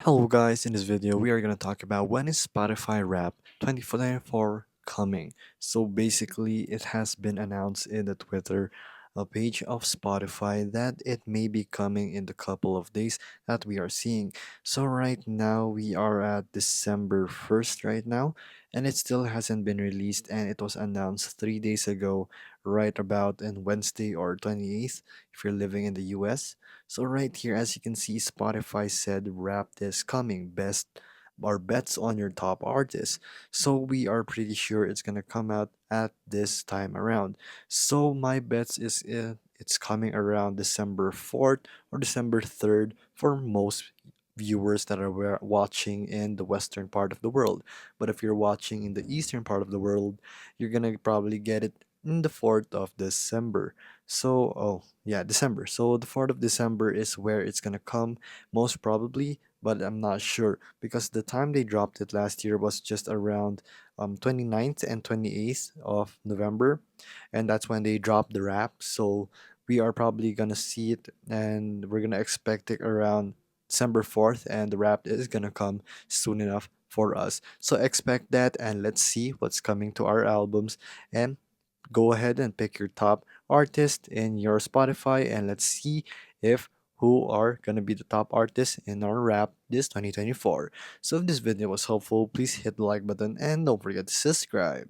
Hello guys, in this video we are going to talk about when is Spotify Wrap 2024 coming. So basically it has been announced in the Twitter page of Spotify that it may be coming in the couple of days that we are seeing. So right now we are at December 1st right now, and it still hasn't been released, and it was announced 3 days ago, right about on Wednesday or 28th if you're living in the US. So right here, as you can see, Spotify said rap is coming, best or bets on your top artists. So we are pretty sure it's gonna come out at this time around. So my bets is it's coming around December 4th or December 3rd for most viewers that are watching in the western part of the world. But if you're watching in the eastern part of the world, you're gonna probably get it in the 4th of December. So, oh, yeah, December. So the 4th of December is where it's gonna come, most probably, but I'm not sure because the time they dropped it last year was just around 29th and 28th of November, and that's when they dropped the wrap. So we are probably gonna see it, and we're gonna expect it around December 4th, and the wrap is gonna come soon enough for us. So expect that, and let's see what's coming to our albums, and go ahead and pick your top artist in your Spotify, and let's see if who are gonna be the top artists in our rap this 2024. So if this video was helpful, please hit the like button and don't forget to subscribe.